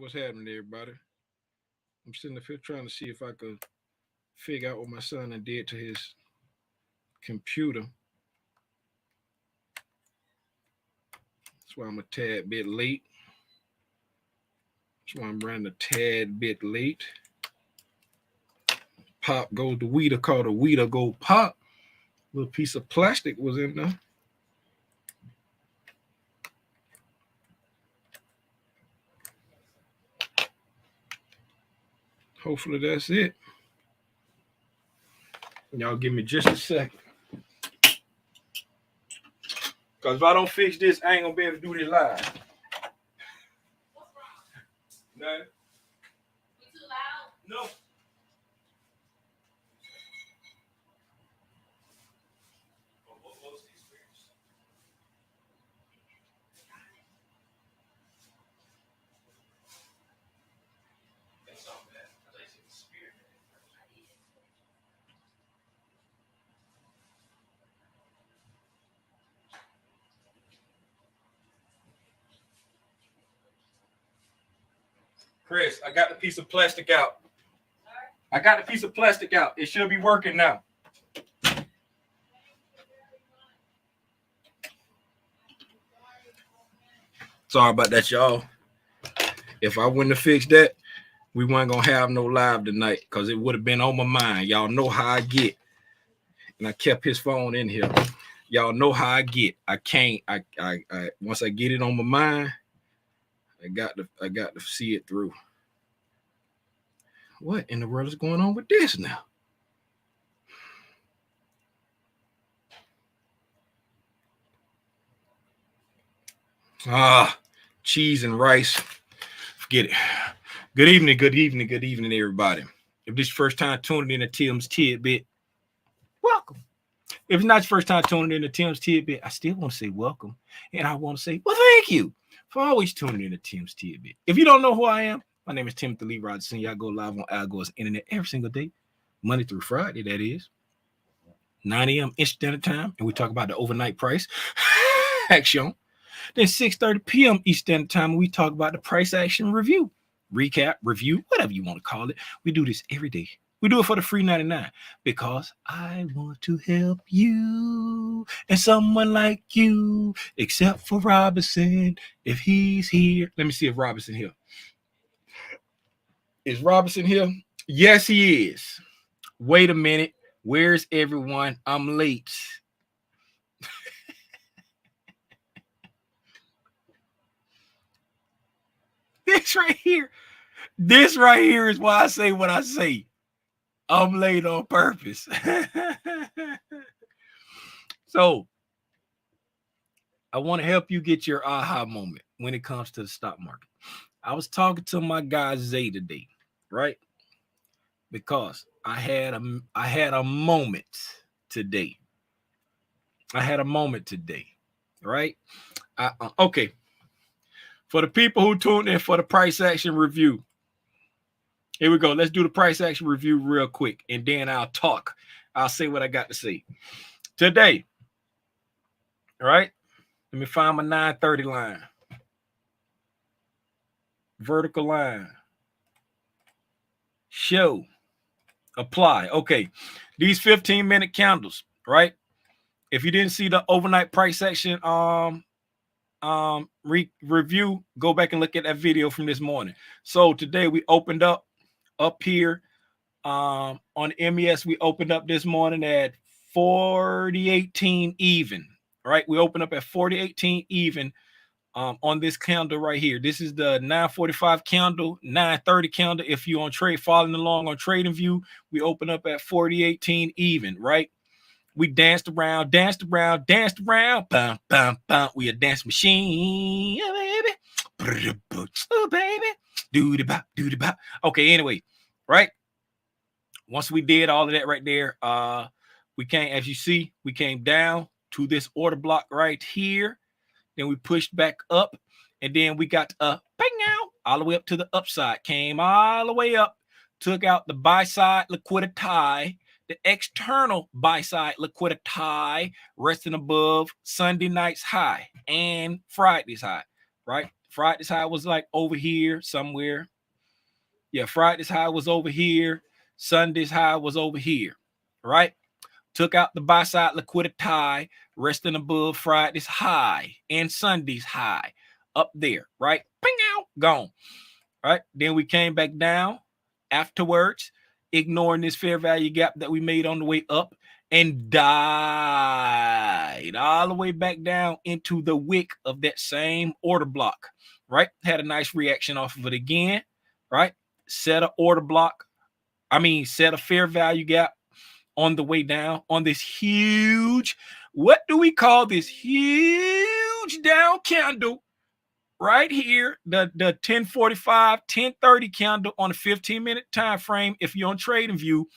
What's happening, everybody? I'm sitting up here trying to see if I could figure out what my son done did to his computer. That's why I'm a tad bit late. That's why I'm running a tad bit late. Pop goes the weeder, called a weeder go pop. Little piece of plastic was in there. Hopefully that's it. Y'all give me just a second. Because if I don't fix this, I ain't going to be able to do this live. What's wrong? Nothing. You too loud? No. What's the experience? That's not bad. I thought you said spirit. Chris, I got the piece of plastic out. I got the piece of plastic out. It should be working now. Sorry about that, y'all. If I wouldn't have fixed that, we weren't going to have no live tonight because it would have been on my mind. Y'all know how I get. And I kept his phone in here. Y'all know how I get. I can't. I once I get it on my mind, I got to see it through. What in the world is going on with this now? Cheese and rice. Forget it. Good evening, everybody. If this is your first time tuning in to Tim's Tidbit, welcome. If it's not your first time tuning in to Tim's Tidbit, I still want to say welcome. And I want to say, well, thank you for always tuning in to Tim's Tidbit. If you don't know who I am, my name is Timothy Lee Rogerson. I go live on Algo's Internet every single day, Monday through Friday, that is. 9 a.m. Eastern Standard Time, and we talk about the overnight price action. Then 6:30 p.m. Eastern Standard Time, and we talk about the price action review, recap, review, whatever you want to call it. We do this every day. We do it for the free 99 because I want to help you and someone like you, except for Robinson, if he's here. Let me see if Robinson here. Is Robinson here? Yes, he is. Wait a minute. Where's everyone? I'm late. This right here is why I say what I say. I'm late on purpose. So I want to help you get your aha moment when it comes to the stock market. I was talking to my guy Zay today, right? Because I had a moment today. Right? Okay. For the people who tuned in for the price action review, here we go. Let's do the price action review real quick, and then I'll talk. I'll say what I got to say. Today, all right? Let me find my 930 line. Vertical line. Show. Apply. Okay. These 15-minute candles, right? If you didn't see the overnight price action review, go back and look at that video from this morning. So today we opened up here on MES. We opened up this morning at 40.18 even, right? We opened up at 40.18 even on this candle right here. This is the 945 candle, 930 candle. If you're on trade, following along on TradingView, we open up at 40.18 even, right? We danced around, bam, bam, bam. We a dance machine, oh, baby. Oh, baby. Do-de-bop, do-de-bop. Okay, anyway, right? Once we did all of that right there, we came, as you see, we came down to this order block right here. Then we pushed back up, and then we got bang out all the way up to the upside. Came all the way up, took out the buy side liquidity, the external buy side liquidity, resting above Sunday night's high and Friday's high, right? Friday's high was like over here somewhere. Yeah, Friday's high was over here. Sunday's high was over here, right? Took out the buy side liquidity, resting above Friday's high and Sunday's high up there, right? Ping out, gone. Right. Then we came back down afterwards, ignoring this fair value gap that we made on the way up, and died all the way back down into the wick of that same order block. Right. Had a nice reaction off of it again. Right. Set a order block. Set a fair value gap on the way down on this huge, what do we call this huge down candle right here, the 1045, 1030 candle on a 15-minute time frame. If you're on Trading View,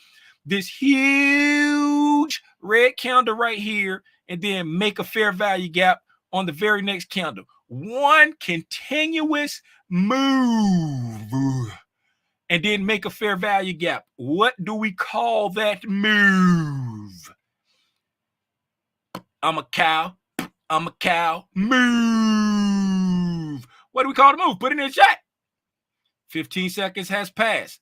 this huge red candle right here, and then make a fair value gap on the very next candle. One continuous move, and then make a fair value gap. What do we call that move? I'm a cow move. What do we call the move? Put it in the chat. 15 seconds has passed.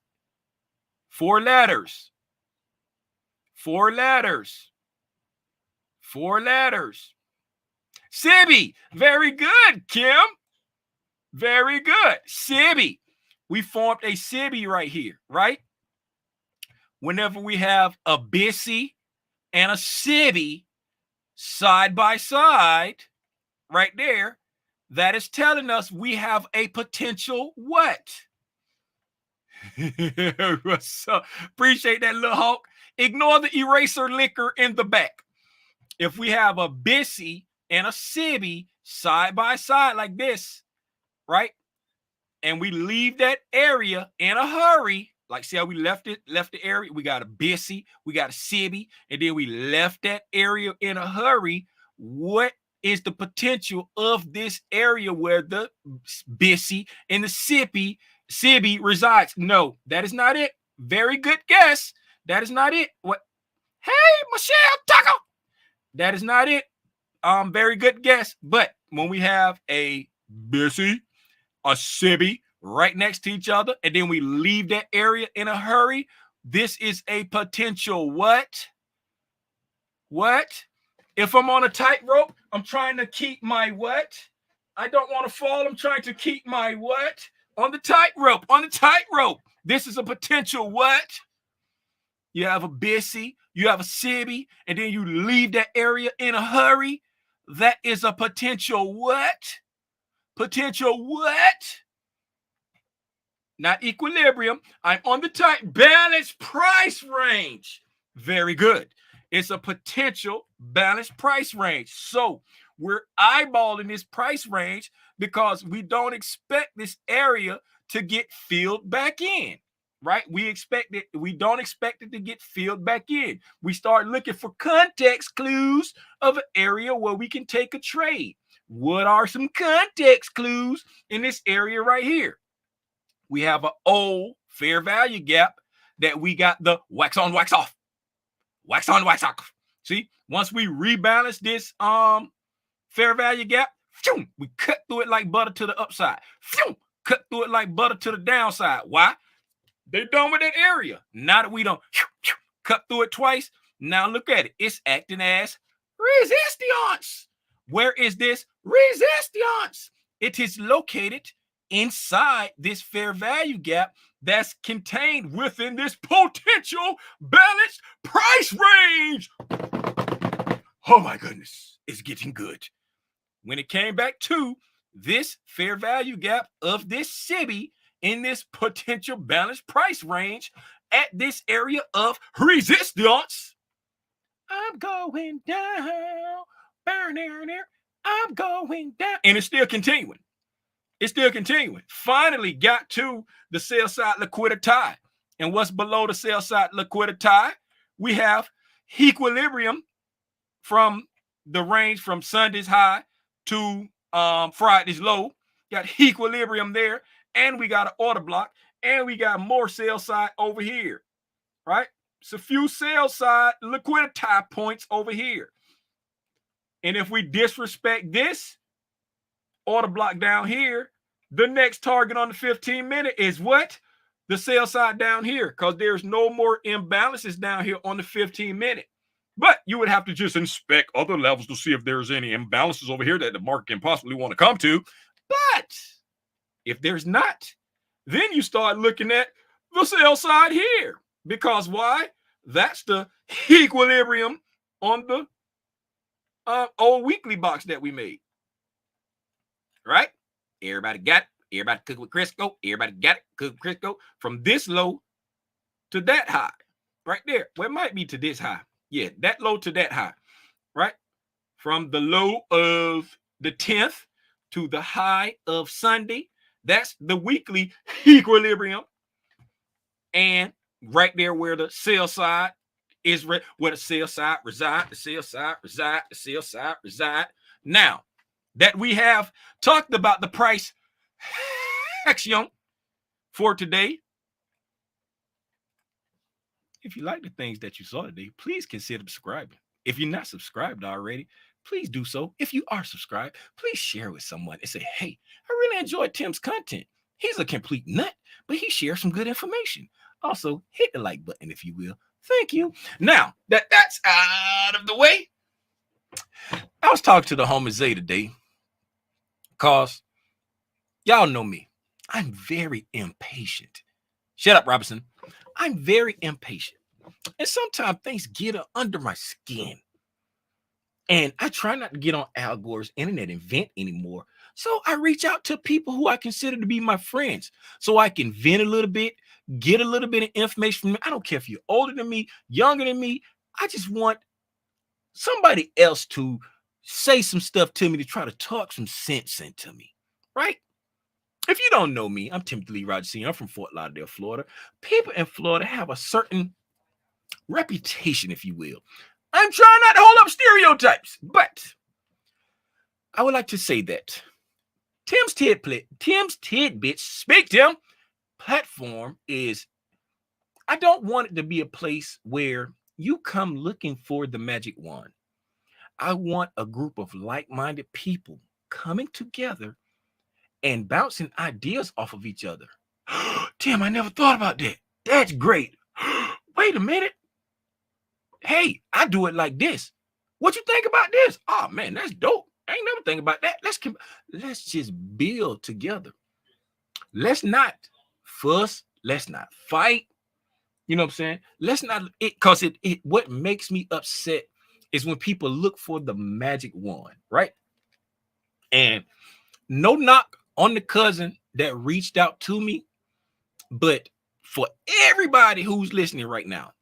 4 letters. 4 letters. 4 letters. Sibby. Very good, Kim. Very good. Sibby. We formed a Sibby right here, right? Whenever we have a Bissy and a Sibby side by side, right there, that is telling us we have a potential what? So, appreciate that, little Hulk. Ignore the eraser liquor in the back. If we have a Bissy and a Sibby side by side like this, right? And we leave that area in a hurry, like see how we left the area? We got a Bissy, we got a Sibby, and then we left that area in a hurry. What is the potential of this area where the Bissy and the Sibby resides? No, that is not it. Very good guess. That is not it. What? Hey, Michelle Tucker. That is not it. Very good guess. But when we have a Bissy, a Sibby right next to each other, and then we leave that area in a hurry, this is a potential what? What? If I'm on a tightrope, I'm trying to keep my what? I don't want to fall. I'm trying to keep my what? On the tightrope. On the tightrope. This is a potential what? You have a Bissy, you have a Sibby, and then you leave that area in a hurry. That is a potential what? Potential what? Not equilibrium. I'm on the tight balanced price range. Very good. It's a potential balanced price range. So we're eyeballing this price range because we don't expect this area to get filled back in, right? We don't expect it to get filled back in. We start looking for context clues of an area where we can take a trade. What are some context clues in this area right here? We have an old fair value gap that we got the wax on, wax off. Wax on, wax off. See, once we rebalance this fair value gap, we cut through it like butter to the upside. Cut through it like butter to the downside. Why? They're done with that area. Now that we don't cut through it twice, now look at it. It's acting as resistance. Where is this resistance? It is located inside this fair value gap that's contained within this potential balanced price range. Oh my goodness, it's getting good. When it came back to this fair value gap of this Sibby in this potential balanced price range at this area of resistance, I'm going down. I'm going down. And it's still continuing. It's still continuing. Finally got to the sell side liquidity. And what's below the sell side liquidity? We have equilibrium from the range from Sunday's high to Friday's low. Got equilibrium there. And we got an order block. And we got more sell side over here. Right? It's a few sell side liquidity points over here. And if we disrespect this order block down here, The next target on the 15-minute is what? The sell side down here, because there's no more imbalances down here on the 15-minute. But you would have to just inspect other levels to see if there's any imbalances over here that the market can possibly want to come to. But if there's not, then you start looking at the sell side here. Because why? That's the equilibrium on the old weekly box that we made. Right? Everybody got it. Everybody cook with Crisco. Everybody got it. Cook with Crisco. From this low to that high. Right there. Well, it might be to this high. Yeah, that low to that high. Right? From the low of the 10th to the high of Sunday. That's the weekly equilibrium. And right there where the sell side is, where the sell side reside, the sell side reside, the sell side reside. Now that we have talked about the price action for today, if you like the things that you saw today, please consider subscribing. If you're not subscribed already, please do so. If you are subscribed, please share with someone and say, hey, I really enjoyed Tim's content. He's a complete nut, but he shares some good information. Also, hit the like button if you will. Thank you. Now that that's out of the way, I was talking to the homie Zay today because y'all know me. I'm very impatient. Shut up, Robinson. I'm very impatient. And sometimes things get under my skin. And I try not to get on Al Gore's internet and vent anymore. So I reach out to people who I consider to be my friends so I can vent a little bit, get a little bit of information from them. I don't care if you're older than me, younger than me. I just want somebody else to say some stuff to me, to try to talk some sense into me, right? If you don't know me, I'm Timothy Lee Rogers Sr. I'm from Fort Lauderdale, Florida. People in Florida have a certain reputation, if you will. I'm trying not to hold up stereotypes, but I would like to say that Tim's Tidbits, Speak Tim, platform is, I don't want it to be a place where you come looking for the magic wand. I want a group of like-minded people coming together and bouncing ideas off of each other. Tim, I never thought about that. That's great. Wait a minute. Hey, I do it like this. What you think about this? Oh man, that's dope. I ain't never think about that. Let's just build together. Let's not fuss. Let's not fight. You know what I'm saying? Let's not, because what makes me upset is when people look for the magic wand, right? And no knock on the cousin that reached out to me, but for everybody who's listening right now,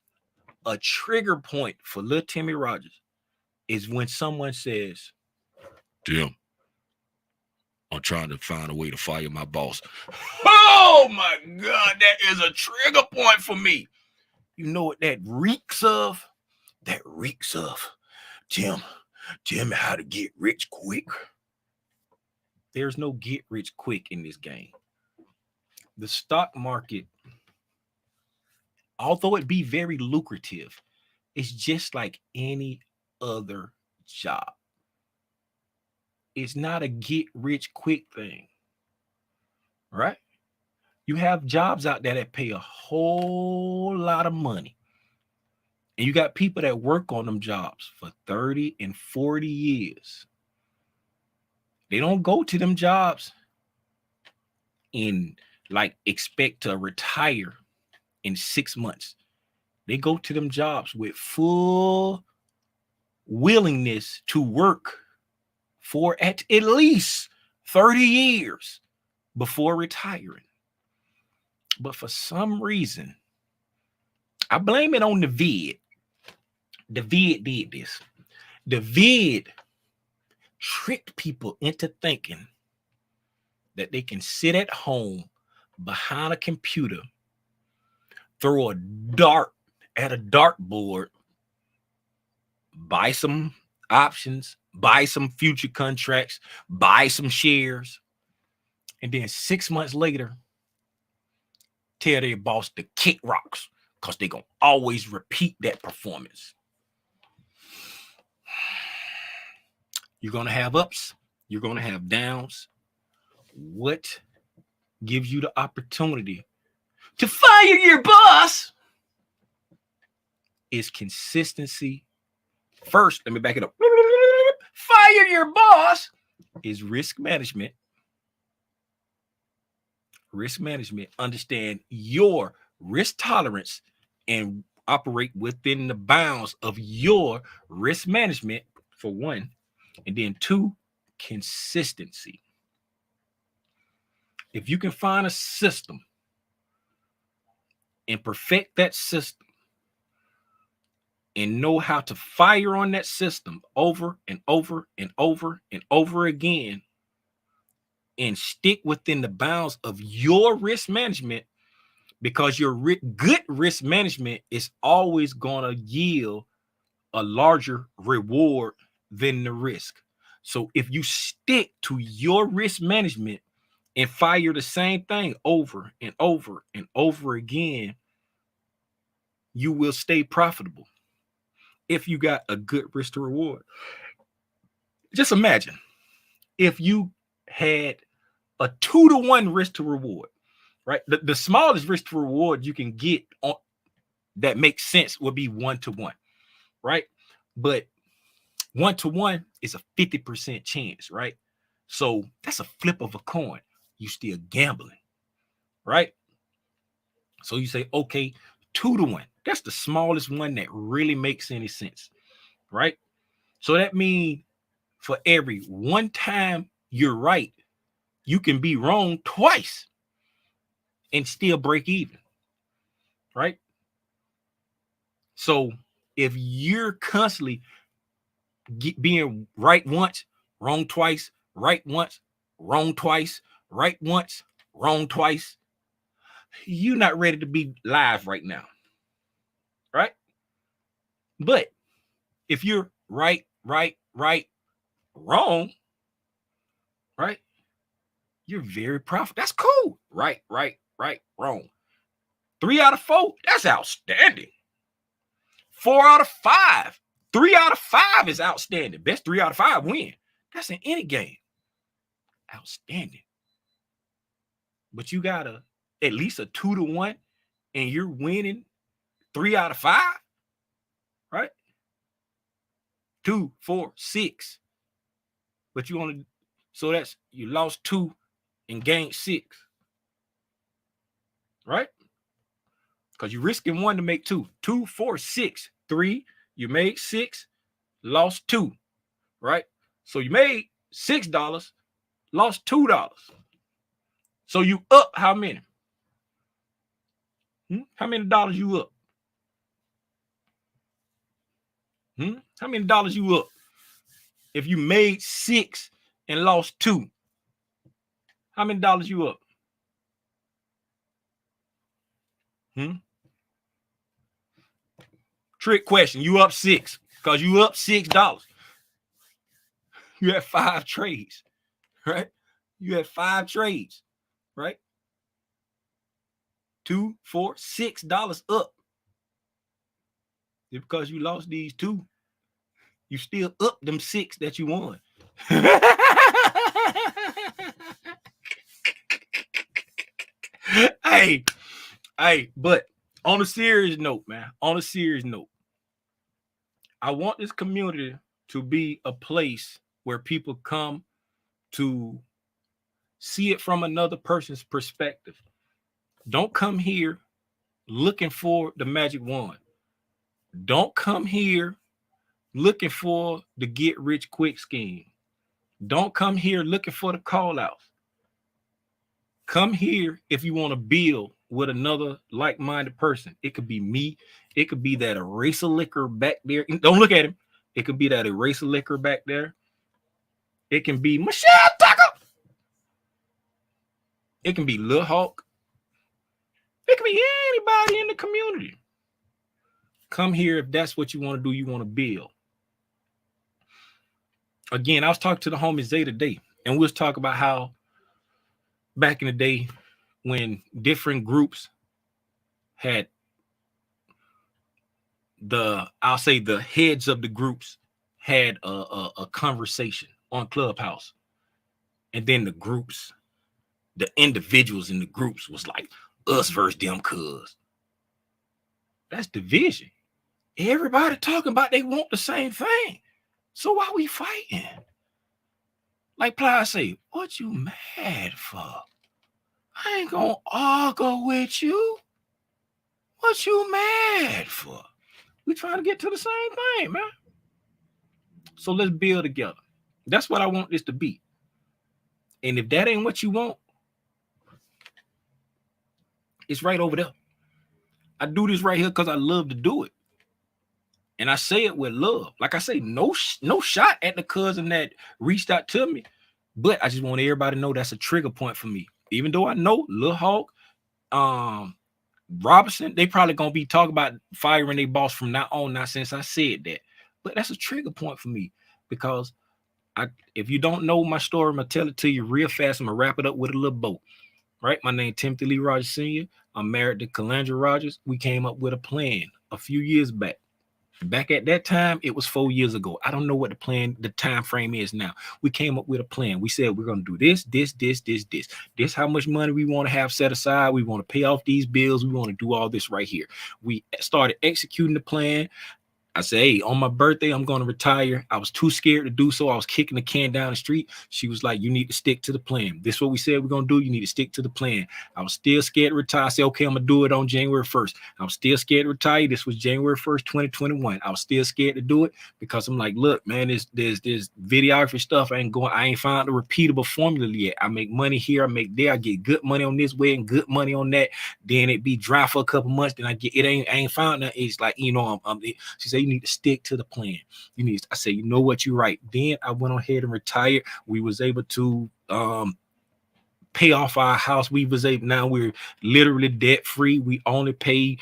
a trigger point for little Timmy Rogers is when someone says, Tim, I'm trying to find a way to fire my boss. Oh my God, that is a trigger point for me. You know what that reeks of? That reeks of, Tim, tell me how to get rich quick. There's no get rich quick in this game. The stock market, although it be very lucrative, it's just like any other job. It's not a get rich quick thing, right? You have jobs out there that pay a whole lot of money. And you got people that work on them jobs for 30 and 40 years. They don't go to them jobs and like expect to retire in 6 months. They go to them jobs with full willingness to work for at least 30 years before retiring. But for some reason, I blame it on the vid. The vid did this. The vid tricked people into thinking that they can sit at home behind a computer, throw a dart at a dartboard, buy some options, buy some future contracts, buy some shares, and then 6 months later, tell their boss to kick rocks because they're going to always repeat that performance. You're going to have ups. You're going to have downs. What gives you the opportunity to fire your boss is consistency. First, let me back it up. Fire your boss is risk management. Risk management, understand your risk tolerance and operate within the bounds of your risk management, for one. And then two, consistency. If you can find a system and perfect that system and know how to fire on that system over and over and over and over again, and stick within the bounds of your risk management, because your good risk management is always going to yield a larger reward than the risk. So if you stick to your risk management and fire the same thing over and over and over again, you will stay profitable if you got a good risk to reward. Just imagine if you had a 2-to-1 risk to reward, right? The smallest risk to reward you can get on that makes sense would be 1-to-1, right? But 1-to-1 is a 50% chance, right? So that's a flip of a coin. You still gambling, right? So you say, okay, 2-to-1. That's the smallest one that really makes any sense, right? So that means for every one time you're right, you can be wrong twice and still break even, right? So if you're constantly being right once, wrong twice, right once, wrong twice, right once, wrong twice, you're not ready to be live right now, right? But if you're right, wrong, right, you're very profitable. That's cool. Right, wrong. 3 out of 4, that's outstanding. 4 out of 5, 3 out of 5 is outstanding. Best 3 out of 5 win. That's in any game. Outstanding. But you got at least a 2-to-1 and you're winning 3 out of 5, right? 2, 4, 6. But you only, so that's, you lost 2 and gained 6, right? Because you're risking 1 to make 2. 2, 4, 6, 3. You made 6, lost 2, right? So you made $6, lost $2. So you up how many? How many dollars you up? How many dollars you up? If you made 6 and lost 2, how many dollars you up? Trick question. You up 6 because you up $6. You had 5 trades, right? You had 5 trades, right? $2, $4, $6 up. Just because you lost these 2, you still up them 6 that you won. Hey, but on a serious note, man, I want this community to be a place where people come to see it from another person's perspective. Don't come here looking for the magic wand. Don't come here looking for the get rich quick scheme. Don't come here looking for the call outs. Come here if you want to build with another like-minded person. It could be me. It could be that eraser liquor back there. Don't look at him. It could be that eraser liquor back there. It can be Michelle Tucker. It can be Lil Hawk. It can be anybody in the community. Come here if that's what you want to do. You want to build. Again, I was talking to the homie Zay today, and we was talking about how back in the day when different groups had I'll say the heads of the groups had a conversation on Clubhouse, and then the groups the individuals in the groups was like us versus them cuz. That's division. Everybody talking about they want the same thing. So why we fighting? Like Ply say, what you mad for? I ain't gonna argue with you. What you mad for? We trying to get to the same thing, man. So let's build together. That's what I want this to be. And if that ain't what you want, it's right over there. I do this right here because I love to do it. And I say it with love. Like I say, no shot at the cousin that reached out to me. But I just want everybody to know that's a trigger point for me. Even though I know Lil Hawk, Robinson, they probably gonna be talking about firing their boss from now on, not since I said that. But that's a trigger point for me because if you don't know my story, I'm gonna tell it to you real fast. I'm gonna wrap it up with a little bow. Right? My name is Timothy Lee Rogers Sr. I'm married to Calandra Rogers. We came up with a plan a few years back. Back at that time, it was 4 years ago. I don't know what the time frame is now. We came up with a plan. We said we're going to do this. This how much money we want to have set aside. We want to pay off these bills. We want to do all this right here. We started executing the plan. I said, hey, on my birthday, I'm going to retire. I was too scared to do so. I was kicking the can down the street. She was like, you need to stick to the plan. This is what we said we're going to do. You need to stick to the plan. I was still scared to retire. I said, okay, I'm going to do it on January 1st. I was still scared to retire. This was January 1st, 2021. I was still scared to do it because I'm like, look, man, there's videography stuff. I ain't found a repeatable formula yet. I make money here. I make there. I get good money on this way and good money on that. Then it be dry for a couple months. Then I ain't found that. It's like, she said, you need to stick to the plan. I say, you know what, you're right. Then I went ahead and retired. We was able to pay off our house. Now we're literally debt free. We only pay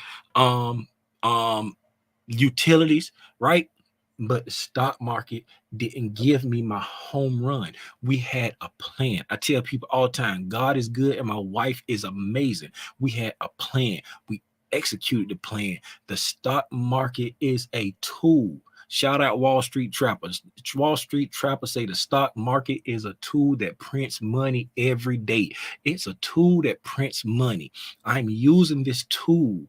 utilities, right? But the stock market didn't give me my home run. We had a plan. I tell people all the time, God is good and my wife is amazing. We had a plan. We executed the plan. The stock market is a tool. Shout out Wall Street Trappers. Wall Street Trappers say the stock market is a tool that prints money every day. It's a tool that prints money. I'm using this tool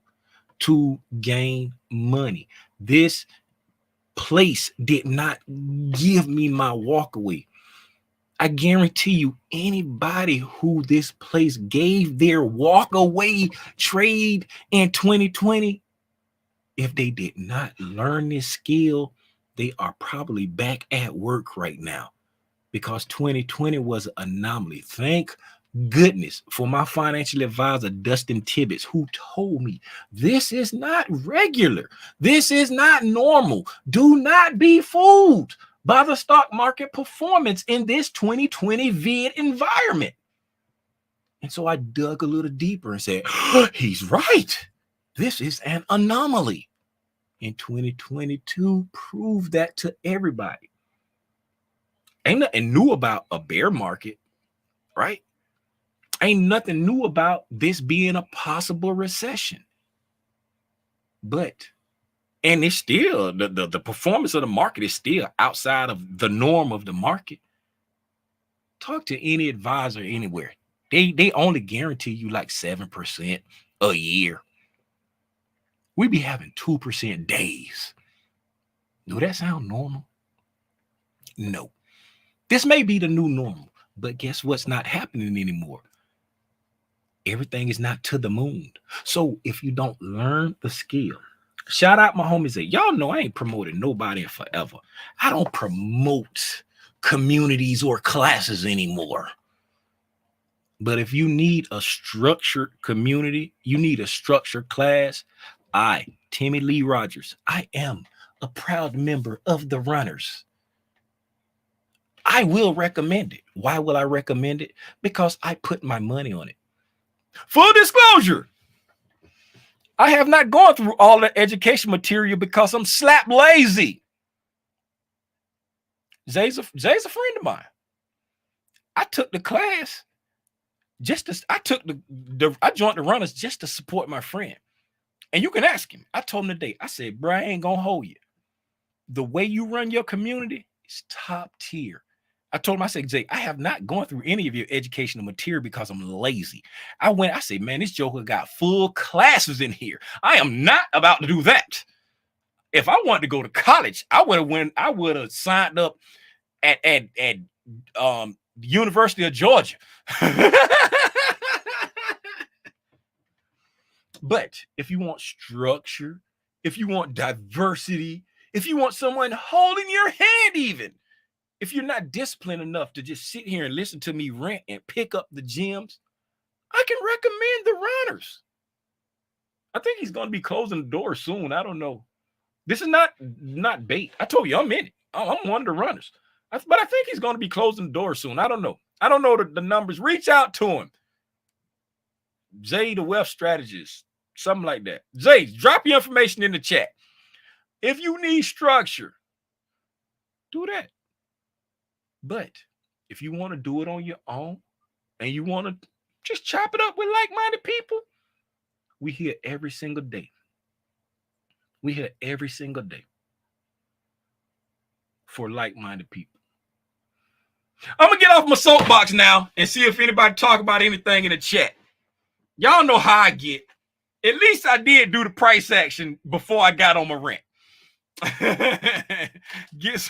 to gain money. This place did not give me my walkaway. I guarantee you, anybody who this place gave their walkaway trade in 2020, if they did not learn this skill, they are probably back at work right now because 2020 was an anomaly. Thank goodness for my financial advisor, Dustin Tidbits, who told me this is not regular. This is not normal. Do not be fooled by the stock market performance in this 2020 vid environment. And so I dug a little deeper and said, he's right. This is an anomaly. In 2022 proved that to everybody. Ain't nothing new about a bear market, right? Ain't nothing new about this being a possible recession. And it's still, the performance of the market is still outside of the norm of the market. Talk to any advisor anywhere. They only guarantee you like 7% a year. We be having 2% days. Do that sound normal? No. This may be the new normal, but guess what's not happening anymore? Everything is not to the moon. So if you don't learn the skill, shout out my homies that y'all know I ain't promoting nobody in forever. I don't promote communities or classes anymore. But if you need a structured community, you need a structured class, I, Timmy Lee Rogers, I am a proud member of the Runners. I will recommend it. Why will I recommend it? Because I put my money on it. Full disclosure, I have not gone through all the education material because I'm slap lazy. Zay's a friend of mine. I took the class I joined the Runners just to support my friend. And you can ask him. I told him today, I said, bro, I ain't gonna hold you. The way you run your community is top tier. I told him, I said, Jay, I have not gone through any of your educational material because I'm lazy. I said, man, this joker got full classes in here. I am not about to do that. If I wanted to go to college, I would have signed up at University of Georgia. But if you want structure, if you want diversity, if you want someone holding your hand, even if you're not disciplined enough to just sit here and listen to me rant and pick up the gems, I can recommend the runners. I think he's going to be closing the door soon. I don't know. This is not bait. I told you I'm in it. I'm one of the runners. But I think he's going to be closing the door soon. I don't know. I don't know the numbers. Reach out to him. Zay, the wealth strategist, something like that. Zay, drop your information in the chat. If you need structure, do that. But if you want to do it on your own and you want to just chop it up with like-minded people, we here every single day. We here every single day for like-minded people. I'm going to get off my soapbox now and see if anybody talk about anything in the chat. Y'all know how I get. At least I did do the price action before I got on my rent. Get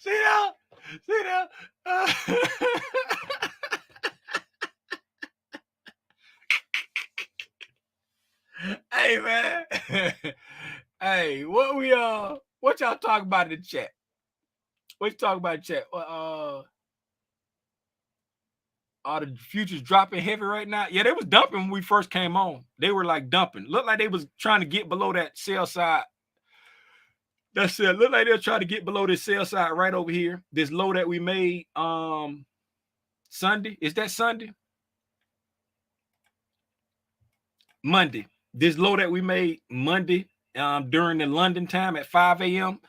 See that? Hey man. Hey, what y'all talking about in the chat? What you talking about in the chat? Are the futures dropping heavy right now? Yeah, they was dumping when we first came on. They were like dumping. Looked like they was trying to get below that sell side. That's it. Look like they're trying to get below this sell side right over here. This low that we made Sunday. Is that Sunday? Monday. This low that we made Monday during the London time at 5 a.m.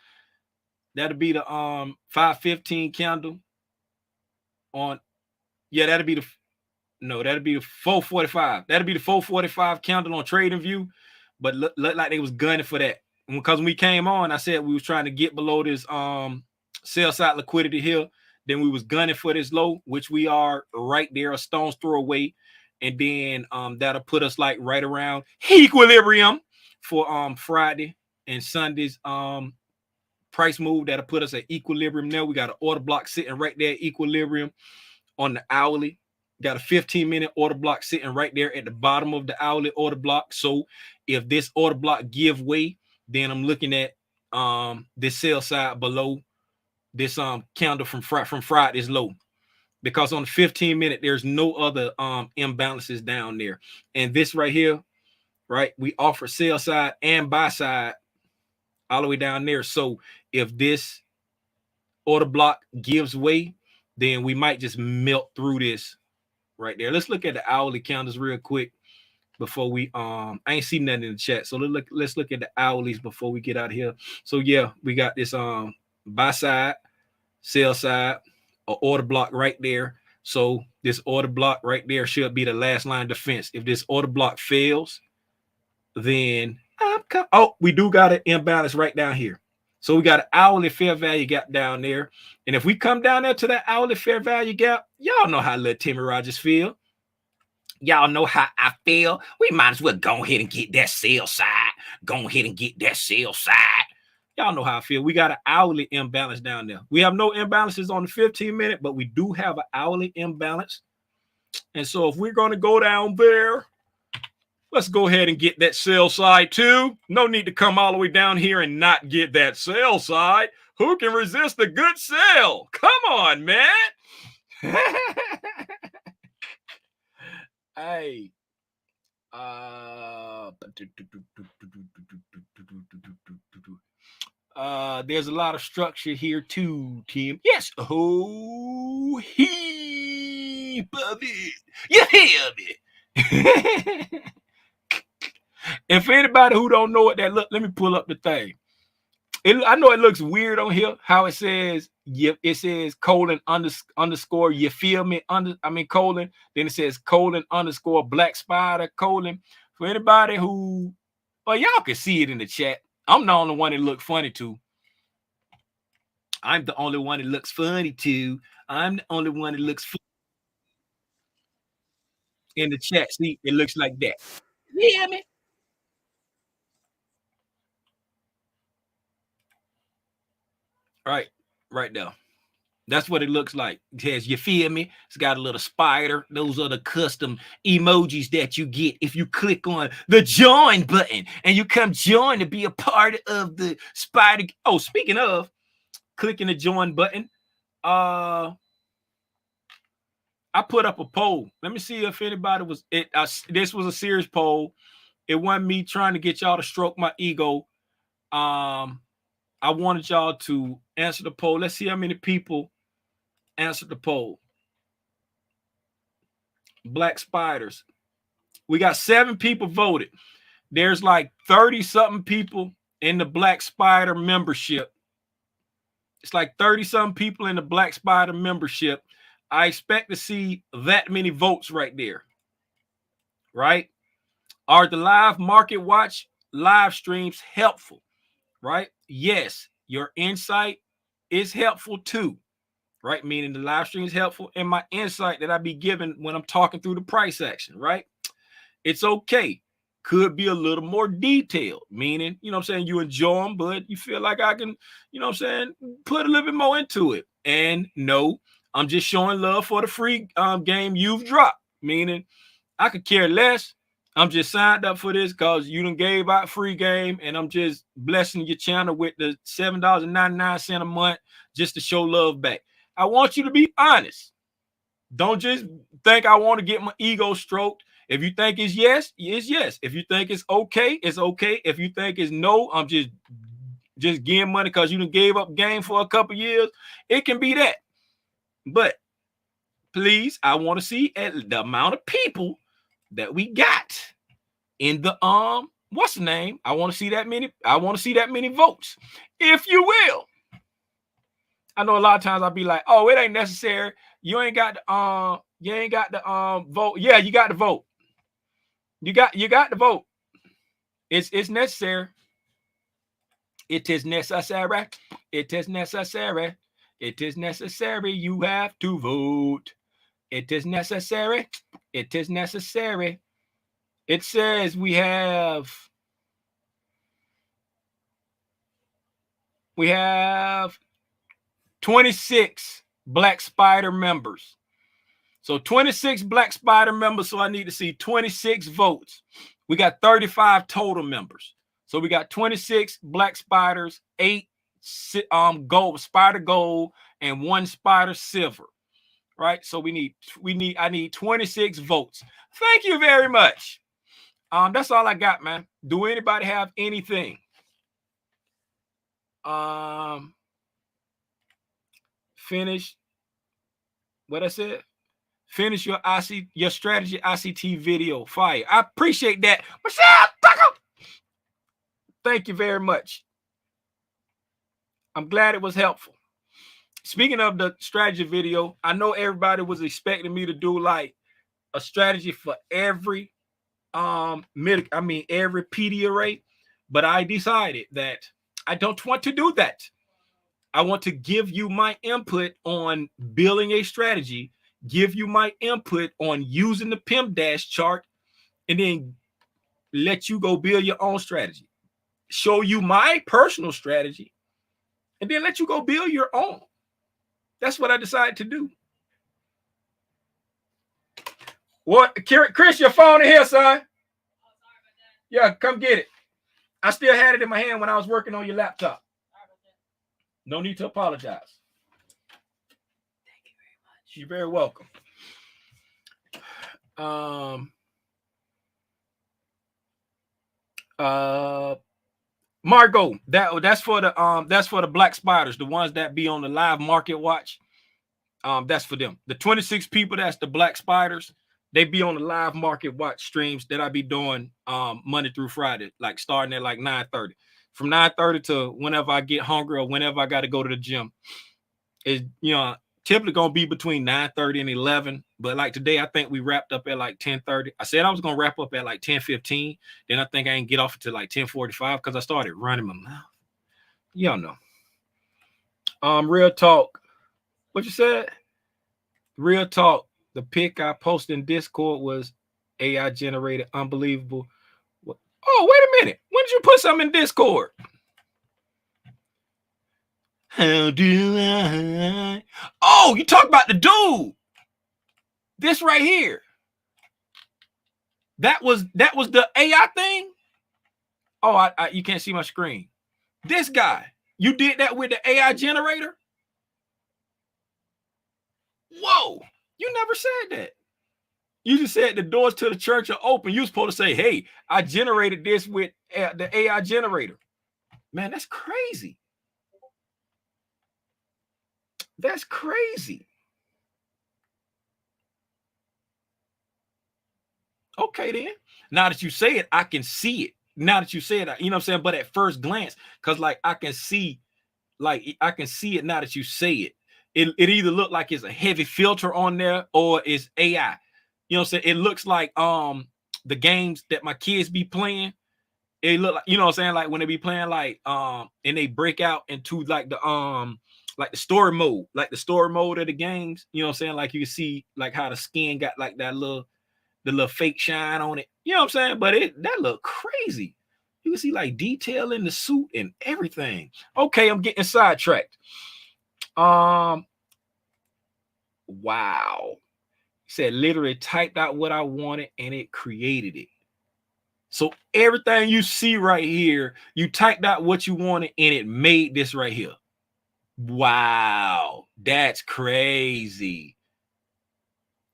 That'll be the 5:15 candle on. Yeah, that'll be the 4:45. That'll be the 4:45 candle on TradingView. But look like they was gunning for that. Because when we came on, I said we was trying to get below this sell side liquidity here. Then we was gunning for this low, which we are right there, a stone's throw away. And then that'll put us like right around equilibrium for Friday and Sunday's price move. That'll put us at equilibrium now. We got an order block sitting right there, equilibrium on the hourly. Got a 15-minute order block sitting right there at the bottom of the hourly order block. So if this order block give way, then I'm looking at this sell side below this candle from Friday's low. Because on the 15-minute, there's no other imbalances down there. And this right here, right, we offer sell side and buy side all the way down there. So if this order block gives way, then we might just melt through this right there. Let's look at the hourly candles real quick before we I ain't seen nothing in the chat. So let's look at the hourlies before we get out of here. So yeah, we got this buy side, sell side, an order block right there. So this order block right there should be the last line of defense. If this order block fails, then we do got an imbalance right down here. So we got an hourly fair value gap down there. And if we come down there to that hourly fair value gap, y'all know how little Timmy Rogers feel. Y'all know how I feel. We might as well go ahead and get that sell side. Go ahead and get that sell side. Y'all know how I feel. We got an hourly imbalance down there. We have no imbalances on the 15-minute, but we do have an hourly imbalance. And so if we're going to go down there, let's go ahead and get that sell side too. No need to come all the way down here and not get that sell side. Who can resist a good sell? Come on, man. Hey. There's a lot of structure here too, Tim. Yes. Oh, heap of it. You hear me? If anybody who don't know what that look, let me pull up the thing. I know it looks weird on here how it says it says colon underscore you feel me colon, then it says colon underscore black spider colon. For anybody who, well, y'all can see it in the chat. I'm the only one that look funny to. I'm the only one that looks funny to. I'm the only one that looks funny in the chat. See, it looks like that. You hear me? Right there. That's what it looks like. It has, you feel me? It's got a little spider. Those are the custom emojis that you get if you click on the join button and you come join to be a part of the spider. Oh, speaking of clicking the join button, I put up a poll. Let me see if anybody was it. This was a serious poll. It wasn't me trying to get y'all to stroke my ego. I wanted y'all to answer the poll. Let's see how many people answered the poll. Black spiders. We got 7 people voted. There's like 30 something people in the Black Spider membership. It's like 30 something people in the Black Spider membership. I expect to see that many votes right there. Right? Are the live market watch live streams helpful? Right? Yes, your insight is helpful too. Right? Meaning the live stream is helpful, and my insight that I be giving when I'm talking through the price action, right? It's okay. Could be a little more detailed, meaning, you know what I'm saying, you enjoy them, but you feel like I can, you know what I'm saying, put a little bit more into it. And no, I'm just showing love for the free game you've dropped, meaning I could care less. I'm just signed up for this because you done gave out free game, and I'm just blessing your channel with the $7.99 a month just to show love back. I want you to be honest. Don't just think I want to get my ego stroked. If you think it's yes, it's yes. If you think it's okay, it's okay. If you think it's no, I'm just getting money because you done gave up game for a couple years. It can be that. But please, I want to see the amount of people that we got in the what's the name? I want to see that many. I want to see that many votes, if you will. I know a lot of times I'll be like, oh, it ain't necessary. You ain't got the vote. Yeah, you got the vote. You got the vote. It's necessary. It is necessary. It is necessary. It is necessary. You have to vote. It is necessary. It is necessary. It says we have 26 Black Spider members. So 26 Black Spider members. So I need to see 26 votes. We got 35 total members. So we got 26 Black Spiders, 8 gold, Spider Gold, and 1 Spider Silver. Right? So I need 26 votes. Thank you very much. That's all I got, man. Do anybody have anything? Finish what I said. Finish your strategy ICT video. Fire. I appreciate that. Michelle, thank you very much. I'm glad it was helpful. Speaking of the strategy video, I know everybody was expecting me to do like a strategy for every every PD array, but I decided that I don't want to do that. I want to give you my input on building a strategy, give you my input on using the PIM-dash chart, and then let you go build your own strategy. Show you my personal strategy, and then let you go build your own. That's what I decided to do. What, Chris, your phone in here, son? Yeah, come get it. I still had it in my hand when I was working on your laptop. No need to apologize. Thank you very much. You're very welcome. Margot, that's for the Black Spiders, the ones that be on the live market watch. That's for them. The 26 people that's the Black Spiders, they be on the live market watch streams that I be doing Monday through Friday, like starting at like 9:30. from 9:30 to whenever I get hungry or whenever I got to go to the gym. Is typically gonna be between 9:30 and 11. But like today, I think we wrapped up at like 10:30. I said I was gonna wrap up at like 10:15. Then I think I didn't get off until like 10:45 because I started running my mouth. Y'all know. Real talk. What you said? Real talk. The pic I posted in Discord was AI generated, unbelievable. Oh, wait a minute. When did you put something in Discord? How do I? Oh, you talk about the dude. This right here. That was the AI thing. Oh, you can't see my screen. This guy. You did that with the AI generator? Whoa. You never said that. You just said the doors to the church are open. You were supposed to say, hey, I generated this with the AI generator. Man, that's crazy. That's crazy. Okay, then. Now that you say it, I can see it. Now that you say it, you know what I'm saying? But at first glance, because like I can see it now that you say it. It either look like it's a heavy filter on there or it's AI. You know what I'm saying? It looks like the games that my kids be playing. It look like, you know what I'm saying, like when they be playing like and they break out into like the story mode, like the story mode of the games. You know what I'm saying? Like you can see like how the skin got like the little fake shine on it. You know what I'm saying? But that look crazy. You can see like detail in the suit and everything. Okay, I'm getting sidetracked. Wow. He said literally typed out what I wanted and it created it. So everything you see right here, you typed out what you wanted and it made this right here. Wow. That's crazy.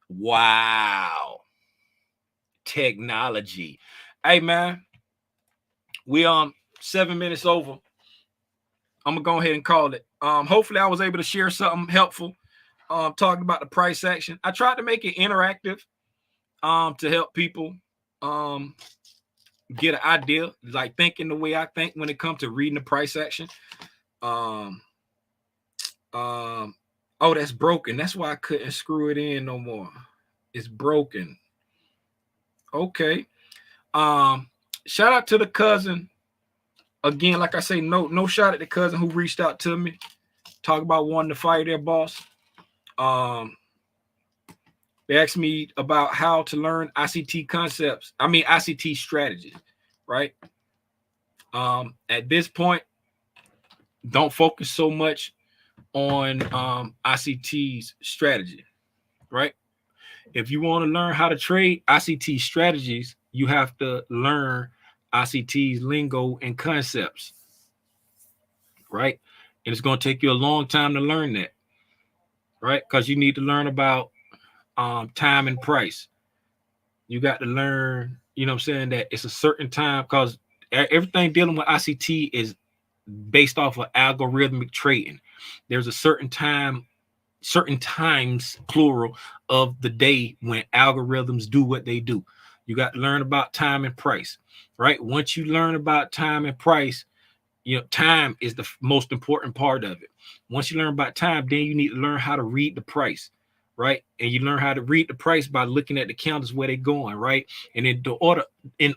Wow. Technology. Hey man, we 7 minutes over. I'm gonna go ahead and call it. Hopefully I was able to share something helpful. Talking about the price action. I tried to make it interactive to help people get an idea, like thinking the way I think when it comes to reading the price action. Oh, that's broken. That's why I couldn't screw it in no more. It's broken. Okay. Shout out to the cousin. Again, like I say, no shout at the cousin who reached out to me. Talk about wanting to fire their boss. They asked me about how to learn ICT concepts. I mean, ICT strategies, right? At this point, don't focus so much on ICT's strategy, right? If you want to learn how to trade ICT strategies, you have to learn ICT's lingo and concepts, right? And it's going to take you a long time to learn that, right? Because you need to learn about time and price. You got to learn, you know what I'm saying, that it's a certain time, because everything dealing with ICT is based off of algorithmic trading. There's a certain times, plural, of the day when algorithms do what they do. You got to learn about time and price, right? Once you learn about time and price, time is the most important part of it. Once you learn about time, then you need to learn how to read the price, right? And you learn how to read the price by looking at the candles where they're going, right? And in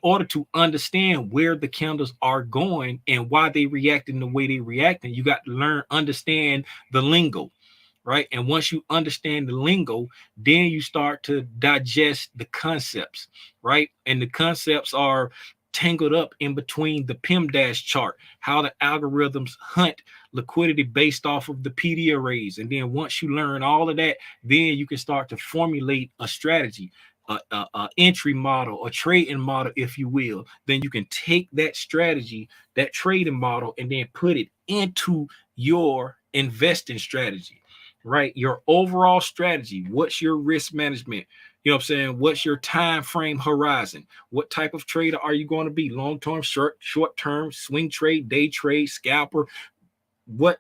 order to understand where the candles are going and why they reacting the way they reacting, you got to understand the lingo, right? And once you understand the lingo, then you start to digest the concepts, right? And the concepts are tangled up in between the PIM-dash chart, how the algorithms hunt liquidity based off of the PD arrays. And then once you learn all of that, then you can start to formulate a strategy, a entry model, a trading model, if you will. Then you can take that strategy, that trading model, and then put it into your investing strategy, right? Your overall strategy. What's your risk management? You know what I'm saying? What's your time frame horizon? What type of trader are you going to be? Long-term, short-term, swing trade, day trade, scalper? What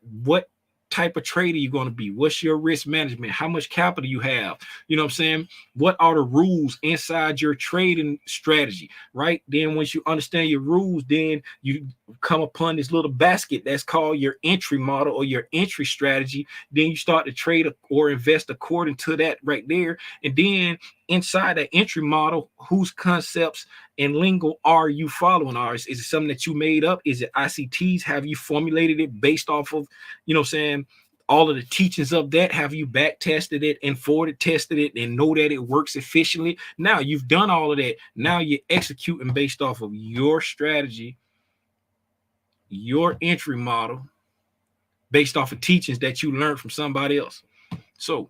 type of trader you going to be? What's your risk management? How much capital you have? You know what I'm saying? What are the rules inside your trading strategy, right? Then once you understand your rules, then you come upon this little basket that's called your entry model or your entry strategy. Then you start to trade or invest according to that right there. And then inside that entry model, whose concepts and lingo are you following? Is it something that you made up? Is it ICTs? Have you formulated it based off of, saying, all of the teachings of that? Have you back tested it and forwarded tested it and know that it works efficiently? Now you've done all of that. Now you're executing based off of your strategy, your entry model, based off of teachings that you learned from somebody else. So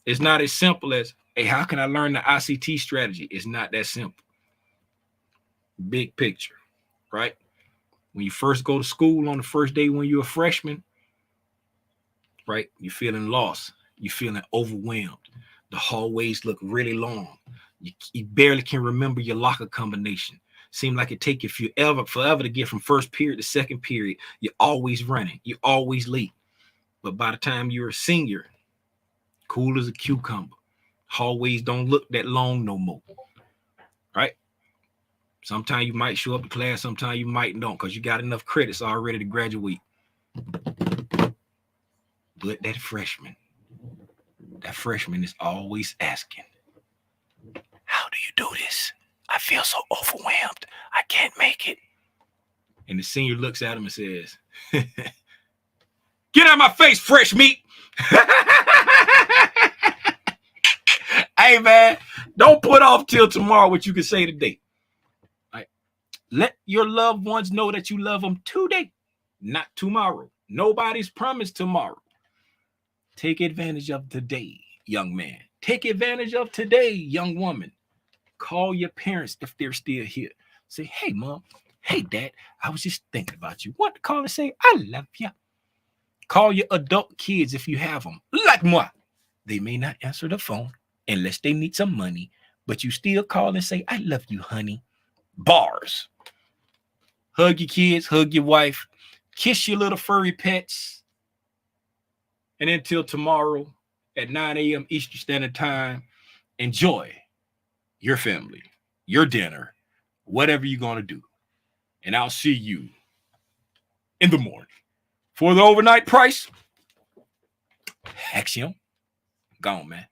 it's not as simple as, hey, how can I learn the ICT strategy? It's not that simple. Big picture, right? When you first go to school on the first day when you're a freshman, right? You're feeling lost. You're feeling overwhelmed. The hallways look really long. You barely can remember your locker combination. Seems like it take you forever to get from first period to second period. You're always running. You're always late. But by the time you're a senior, cool as a cucumber. Hallways don't look that long no more, right? Sometimes you might show up to class. Sometimes you might don't because you got enough credits already to graduate. But that freshman is always asking, how do you do this? I feel so overwhelmed. I can't make it. And the senior looks at him and says, get out of my face, fresh meat. Hey, man, don't put off till tomorrow what you can say today. Right? Let your loved ones know that you love them today, not tomorrow. Nobody's promised tomorrow. Take advantage of today, young man. Take advantage of today, young woman. Call your parents if they're still here. Say, hey, mom. Hey, dad. I was just thinking about you. Want to call and say, I love you. Call your adult kids if you have them. Like moi. They may not answer the phone unless they need some money, but you still call and say, I love you, honey. Bars. Hug your kids. Hug your wife. Kiss your little furry pets. And until tomorrow at 9 a.m. Eastern Standard Time, enjoy your family, your dinner, whatever you're going to do. And I'll see you in the morning. For the overnight price, Axiom, gone, man.